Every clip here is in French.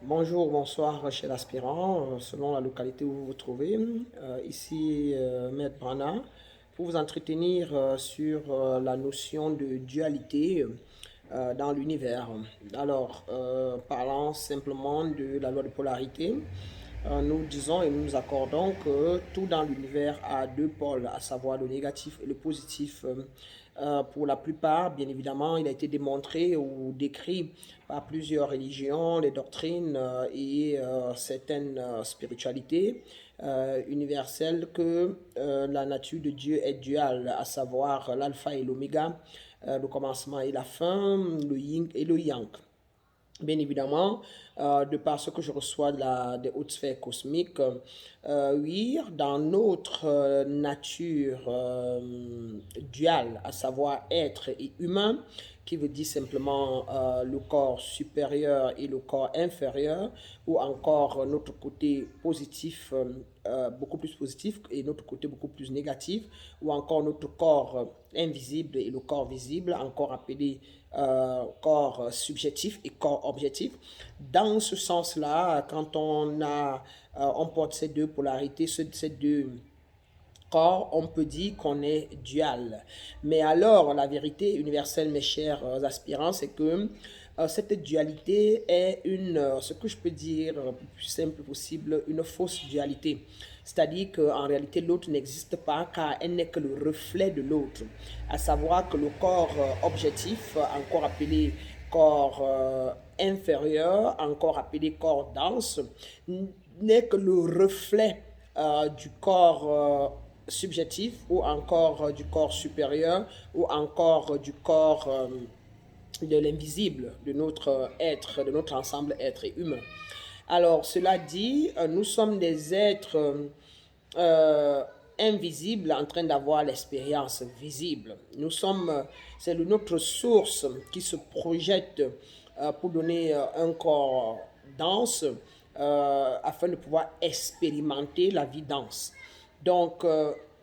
Bonjour, bonsoir, chers aspirants, selon la localité où vous vous trouvez. Ici, Maître Brana, pour vous entretenir sur la notion de dualité dans l'univers. Alors, parlant simplement de la loi de polarité, nous disons et nous nous accordons que tout dans l'univers a deux pôles, à savoir le négatif et le positif. Pour la plupart, bien évidemment, il a été démontré ou décrit par plusieurs religions, les doctrines et certaines spiritualités universelles que la nature de Dieu est duale, à savoir l'alpha et l'oméga, le commencement et la fin, le yin et le yang. Bien évidemment, de par ce que je reçois des hautes sphères cosmiques, oui, dans notre nature duale, à savoir être et humain, qui veut dire simplement le corps supérieur et le corps inférieur, ou encore notre côté positif, beaucoup plus positif, et notre côté beaucoup plus négatif, ou encore notre corps invisible et le corps visible, encore appelé corps subjectif et corps objectif. Dans ce sens-là, quand on porte ces deux polarités, ces deux corps, on peut dire qu'on est dual. Mais alors, la vérité universelle, mes chers aspirants, c'est que cette dualité est ce que je peux dire le plus simple possible, une fausse dualité. C'est-à-dire qu'en réalité, l'autre n'existe pas car elle n'est que le reflet de l'autre. À savoir que le corps objectif, encore appelé corps inférieur, encore appelé corps dense, n'est que le reflet du corps subjectif ou encore du corps supérieur ou encore du corps de l'invisible, de notre être, de notre ensemble être humain. Alors, cela dit, nous sommes des êtres invisibles en train d'avoir l'expérience visible. C'est notre source qui se projette pour donner un corps dense afin de pouvoir expérimenter la vie dense. Donc,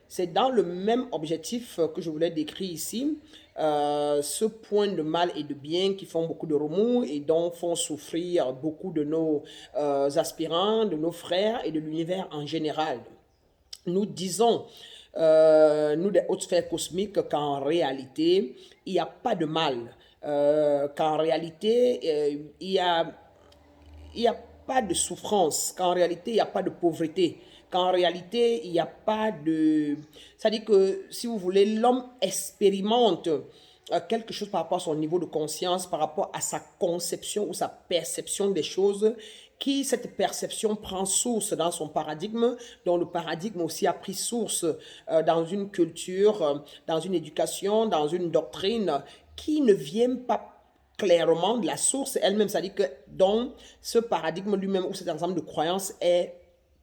c'est dans le même objectif que je voulais décrire ici, ce point de mal et de bien qui font beaucoup de remous et dont font souffrir beaucoup de nos aspirants, de nos frères et de l'univers en général. Nous disons, nous des hautes sphères cosmiques, qu'en réalité, il n'y a pas de mal, qu'en réalité, il n'y a pas de souffrance, qu'en réalité, il n'y a pas de pauvreté, qu'en réalité, il n'y a pas de... C'est-à-dire que, si vous voulez, l'homme expérimente quelque chose par rapport à son niveau de conscience, par rapport à sa conception ou sa perception des choses, cette perception prend source dans son paradigme, dont le paradigme aussi a pris source dans une culture, dans une éducation, dans une doctrine qui ne vient pas clairement de la source elle-même, c'est-à-dire que donc ce paradigme lui-même ou cet ensemble de croyances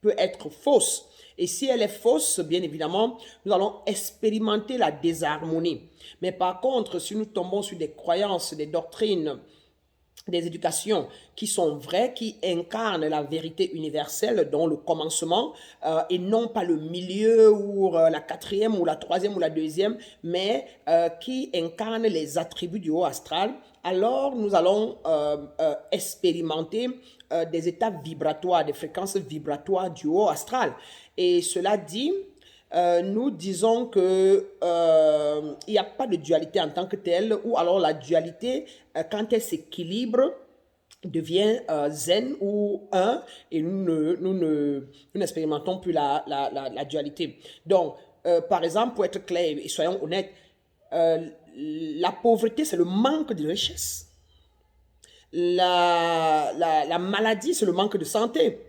peut être fausse. Et si elle est fausse, bien évidemment, nous allons expérimenter la désharmonie. Mais par contre, si nous tombons sur des croyances, des doctrines, des éducations qui sont vraies, qui incarnent la vérité universelle, dont le commencement, et non pas le milieu ou la quatrième ou la troisième ou la deuxième, mais qui incarnent les attributs du haut astral, alors nous allons expérimenter des états vibratoires, des fréquences vibratoires du haut astral. Et cela dit, nous disons que il n'y a pas de dualité en tant que telle, ou alors la dualité, quand elle s'équilibre, devient zen ou un, et nous n'expérimentons plus la dualité. Donc, par exemple, pour être clair et soyons honnêtes, la pauvreté, c'est le manque de richesse. La maladie, c'est le manque de santé.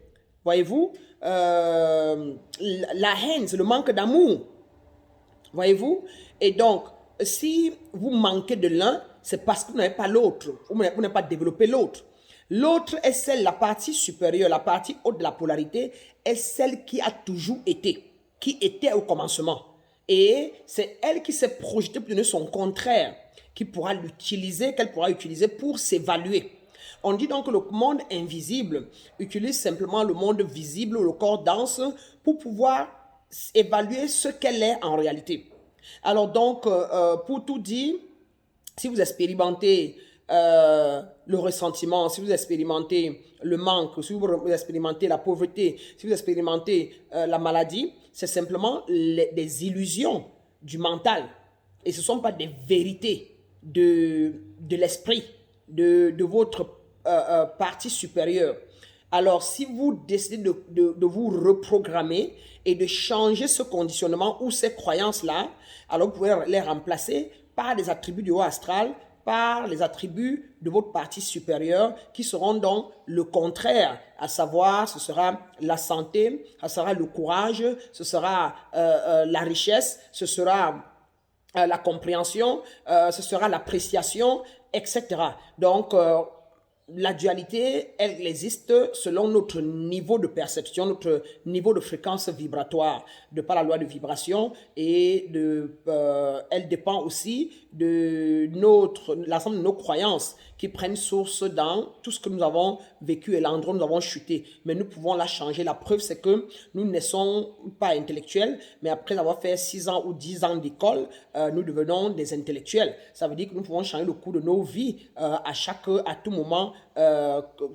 Voyez-vous, la haine, c'est le manque d'amour. Voyez-vous? Et donc, si vous manquez de l'un, c'est parce que vous n'avez pas l'autre. Vous n'avez pas développé l'autre. L'autre est celle, la partie supérieure, la partie haute de la polarité, est celle qui a toujours été, qui était au commencement. Et c'est elle qui s'est projetée pour donner son contraire, qu'elle pourra utiliser pour s'évaluer. On dit donc que le monde invisible utilise simplement le monde visible, le corps dense, pour pouvoir évaluer ce qu'elle est en réalité. Alors donc, pour tout dire, si vous expérimentez le ressentiment, si vous expérimentez le manque, si vous expérimentez la pauvreté, si vous expérimentez la maladie, c'est simplement des illusions du mental. Et ce ne sont pas des vérités de l'esprit, de votre partie supérieure. Alors, si vous décidez de vous reprogrammer et de changer ce conditionnement ou ces croyances-là, alors vous pouvez les remplacer par des attributs du haut astral, par les attributs de votre partie supérieure qui seront donc le contraire, à savoir ce sera la santé, ce sera le courage, ce sera la richesse, ce sera la compréhension, ce sera l'appréciation, etc. Donc, la dualité, elle existe selon notre niveau de perception, notre niveau de fréquence vibratoire, de par la loi de vibration, et elle dépend aussi de l'ensemble de nos croyances qui prennent source dans tout ce que nous avons vécu et l'endroit où nous avons chuté. Mais nous pouvons la changer. La preuve, c'est que nous ne sommes pas intellectuels, mais après avoir fait 6 ans ou 10 ans d'école, nous devenons des intellectuels. Ça veut dire que nous pouvons changer le cours de nos vies à tout moment,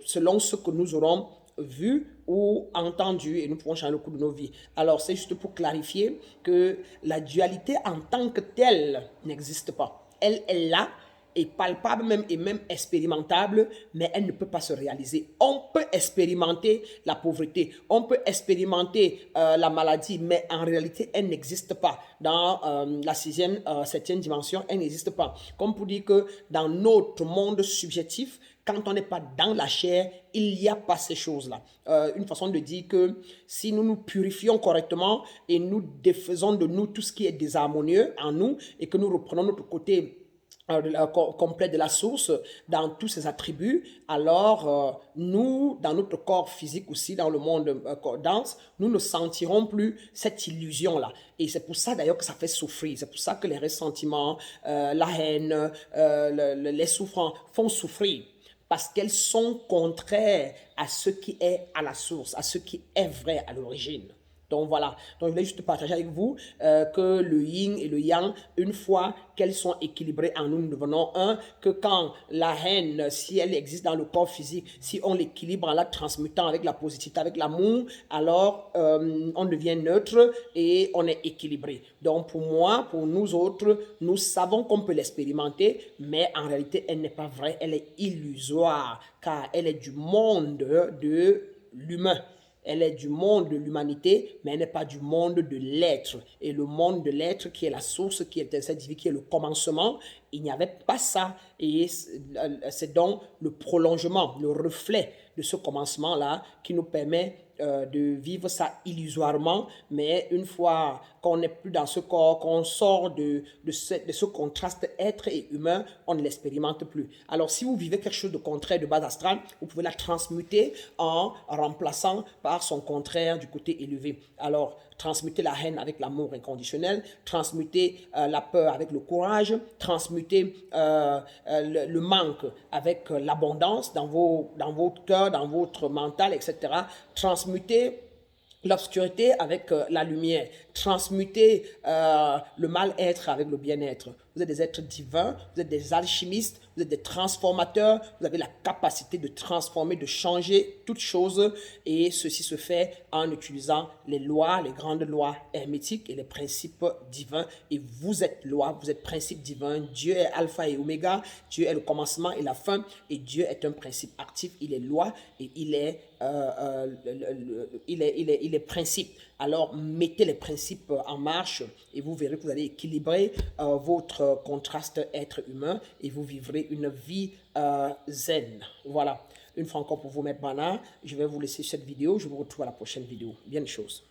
selon ce que nous aurons vu ou entendu, et nous pouvons changer le cours de nos vies. Alors, c'est juste pour clarifier que la dualité en tant que telle n'existe pas. Elle est là, est palpable même et même expérimentable, mais elle ne peut pas se réaliser. On peut expérimenter la pauvreté, on peut expérimenter la maladie, mais en réalité, elle n'existe pas. Dans la 6e, 7e dimension, elle n'existe pas. Comme pour dire que dans notre monde subjectif, quand on n'est pas dans la chair, il n'y a pas ces choses-là. Une façon de dire que si nous nous purifions correctement et nous défaisons de nous tout ce qui est désharmonieux en nous et que nous reprenons notre côté complet de la source dans tous ses attributs, alors nous, dans notre corps physique aussi, dans le monde dense, nous ne sentirons plus cette illusion-là. Et c'est pour ça d'ailleurs que ça fait souffrir. C'est pour ça que les ressentiments, la haine, les souffrances font souffrir. Parce qu'elles sont contraires à ce qui est à la source, à ce qui est vrai à l'origine. Donc voilà, donc je voulais juste partager avec vous que le yin et le yang, une fois qu'elles sont équilibrées en nous, nous devenons un, que quand la haine, si elle existe dans le corps physique, si on l'équilibre en la transmutant avec la positivité, avec l'amour, alors on devient neutre et on est équilibré. Donc pour moi, pour nous autres, nous savons qu'on peut l'expérimenter, mais en réalité, elle n'est pas vraie, elle est illusoire, car elle est du monde de l'humain. Elle est du monde de l'humanité, mais elle n'est pas du monde de l'être. Et le monde de l'être, qui est la source, qui est cette vie, qui est le commencement, il n'y avait pas ça. Et c'est donc le prolongement, le reflet de ce commencement-là qui nous permet de vivre ça illusoirement, mais une fois qu'on n'est plus dans ce corps, qu'on sort de ce contraste être et humain, on ne l'expérimente plus. Alors si vous vivez quelque chose de contraire de base astrale, vous pouvez la transmuter en remplaçant par son contraire du côté élevé. Alors transmuter la haine avec l'amour inconditionnel, transmuter la peur avec le courage, transmuter le manque avec l'abondance dans votre cœur, dans votre mental, etc. Transmuter l'obscurité avec la lumière, transmuter le mal-être avec le bien-être. Vous êtes des êtres divins, vous êtes des alchimistes, vous êtes des transformateurs, vous avez la capacité de transformer, de changer toutes choses, et ceci se fait en utilisant les lois, les grandes lois hermétiques et les principes divins. Et vous êtes loi, vous êtes principe divin. Dieu est alpha et oméga, Dieu est le commencement et la fin, et Dieu est un principe actif, il est loi et il est principe. Alors mettez les principes en marche et vous verrez que vous allez équilibrer votre contraste être humain et vous vivrez une vie zen. Voilà. Une fois encore pour vous, Maître Bana, je vais vous laisser cette vidéo. Je vous retrouve à la prochaine vidéo. Bien de choses.